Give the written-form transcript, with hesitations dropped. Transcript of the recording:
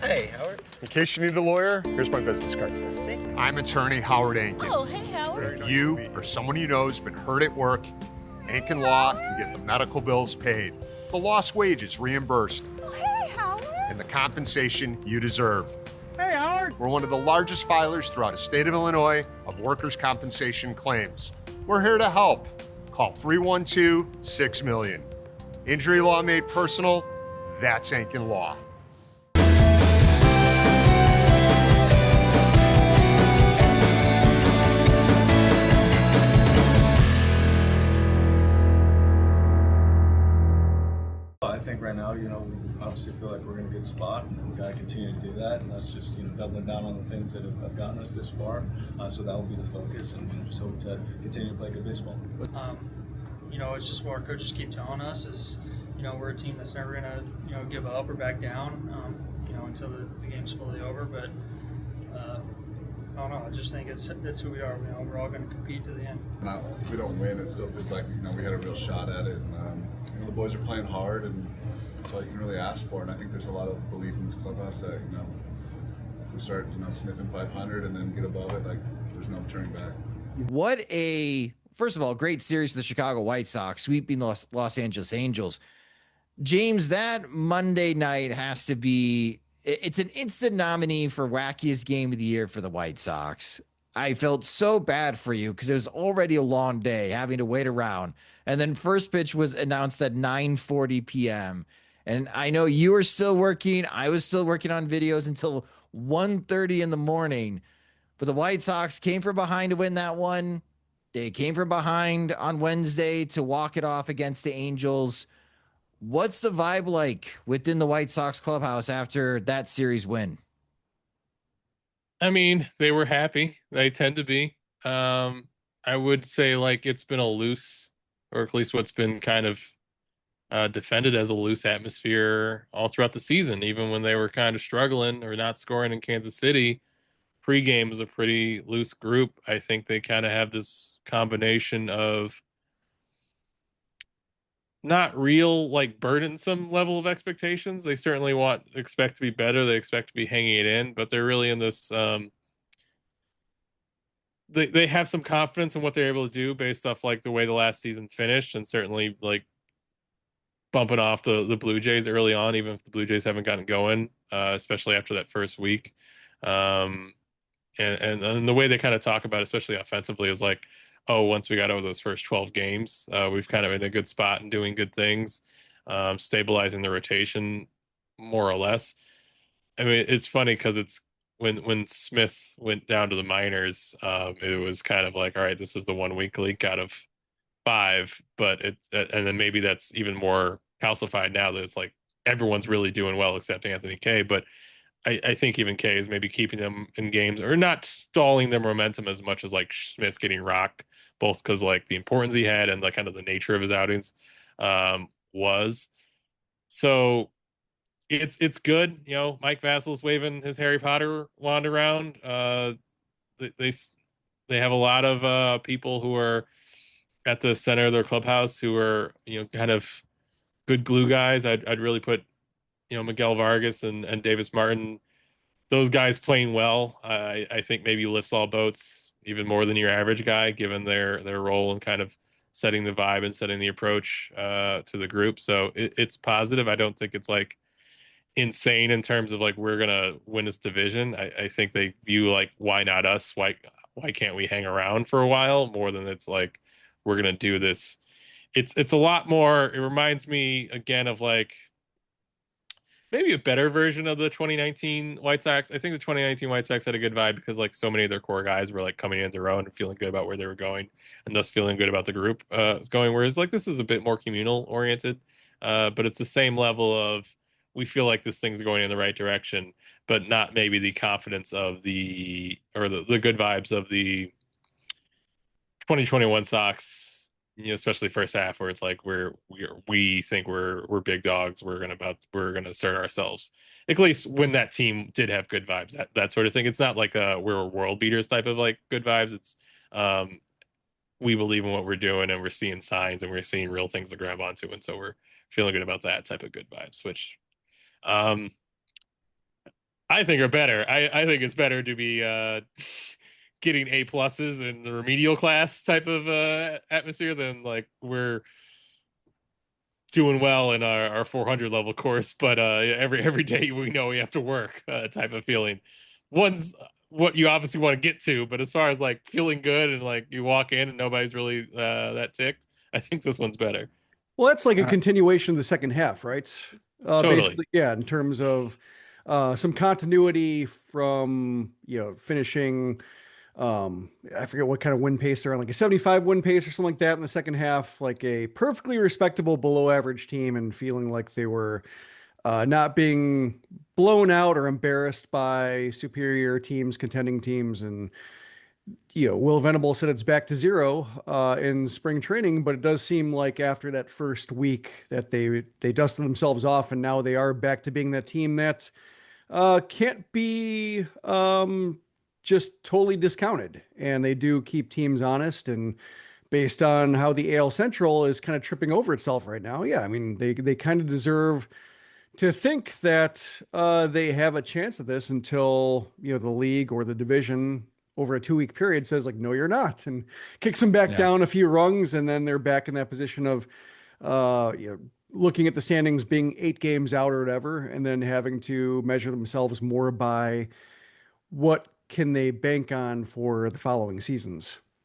Hey, Howard. In case you need a lawyer, here's my business card. I'm attorney Howard Ankin. Oh, hey, Howard. If you or someone you know has been hurt at work, Ankin Law can get the medical bills paid, the lost wages reimbursed, Oh, hey, Howard. and the compensation you deserve. Hey, Howard. We're one of the largest filers throughout the state of Illinois of workers' compensation claims. We're here to help. Call 312-6-million. Injury law made personal, that's Ankin Law. I think right now, we obviously feel like we're in a good spot, and we got to continue to do that. And that's just, doubling down on the things that have gotten us this far. So that will be the focus, and just hope to continue to play good baseball. It's just what our coaches keep telling us is, we're a team that's never gonna, give up or back down, until the game's fully over. But I don't know. I just think that's who we are. We're all going to compete to the end. If we don't win, it still feels like we had a real shot at it. And the boys are playing hard, and that's all you can really ask for. And I think there's a lot of belief in this clubhouse that if we start sniffing 500 and then get above it, like there's no turning back. First of all, great series for the Chicago White Sox, sweeping the Los Angeles Angels. James, that Monday night has to be. It's an instant nominee for wackiest game of the year for the White Sox. I felt so bad for you because it was already a long day having to wait around. And then first pitch was announced at 9:40 p.m. And I know you were still working. I was still working on videos until 1:30 in the morning. But the White Sox came from behind to win that one. They came from behind on Wednesday to walk it off against the Angels. What's the vibe like within the White Sox clubhouse after that series win? I mean, they were happy. They tend to be. I would say it's been a loose, or at least what's been kind of defended as a loose atmosphere all throughout the season, even when they were kind of struggling or not scoring in Kansas City. Pre-game was a pretty loose group. I think they kind of have this combination of not real burdensome level of expectations. They certainly expect to be better. They expect to be hanging it in, but they're really in this they have some confidence in what they're able to do based off the way the last season finished, and certainly bumping off the Blue Jays early on, even if the Blue Jays haven't gotten going, especially after that first week. And the way they kind of talk about it, especially offensively, is once we got over those first 12 games, we've kind of in a good spot and doing good things, stabilizing the rotation more or less. I mean, it's funny because it's when Smith went down to the minors, it was kind of all right, this is the 1 week leak out of 5, but and then maybe that's even more calcified now that it's everyone's really doing well except Anthony Kay. But I think even Kay is maybe keeping them in games or not stalling their momentum as much as Smith getting rocked, both because the importance he had and kind of the nature of his outings was. So it's good. Mike Vassal's waving his Harry Potter wand around. They have a lot of people who are at the center of their clubhouse who are kind of good glue guys. I'd really put Miguel Vargas and Davis Martin, those guys playing well. I think maybe lifts all boats even more than your average guy, given their role in kind of setting the vibe and setting the approach to the group. So it's positive. I don't think it's insane in terms of we're gonna win this division. I think they view why not us? Why can't we hang around for a while, more than it's we're gonna do this. It's a lot more. It reminds me again of maybe a better version of the 2019 White Sox. I think the 2019 White Sox had a good vibe because so many of their core guys were coming into their own and feeling good about where they were going, and thus feeling good about the group is going. Whereas this is a bit more communal oriented, but it's the same level of we feel like this thing's going in the right direction, but not maybe the confidence of the good vibes of the 2021 Sox. Especially first half, where it's we think we're big dogs. We're gonna assert ourselves. At least when that team did have good vibes, that sort of thing. It's not we're world beaters type of good vibes. It's we believe in what we're doing, and we're seeing signs, and we're seeing real things to grab onto, and so we're feeling good about that type of good vibes. Which I think are better. I think it's better to be getting A pluses in the remedial class type of atmosphere than like we're doing well in our 400 level course, but every day we know we have to work type of feeling. One's what you obviously want to get to, but as far as like feeling good and like you walk in and nobody's really that ticked, I think this one's better. Well, that's like a Uh, continuation of the second half, right? Totally. Basically, yeah, in terms of some continuity from, finishing. I forget what kind of win pace they're on, like a 75 win pace or something like that in the second half, like a perfectly respectable below average team, and feeling like they were not being blown out or embarrassed by superior teams, contending teams. And Will Venable said it's back to zero in spring training, but it does seem like after that first week that they dusted themselves off, and now they are back to being that team that can't be just totally discounted. And they do keep teams honest. And based on how the AL Central is kind of tripping over itself right now, yeah, I mean they kind of deserve to think that they have a chance at this until the league or the division over a 2 week period says like, no, you're not, and kicks them back Yeah. down a few rungs, and then they're back in that position of looking at the standings being 8 games out or whatever, and then having to measure themselves more by what can they bank on for the following seasons.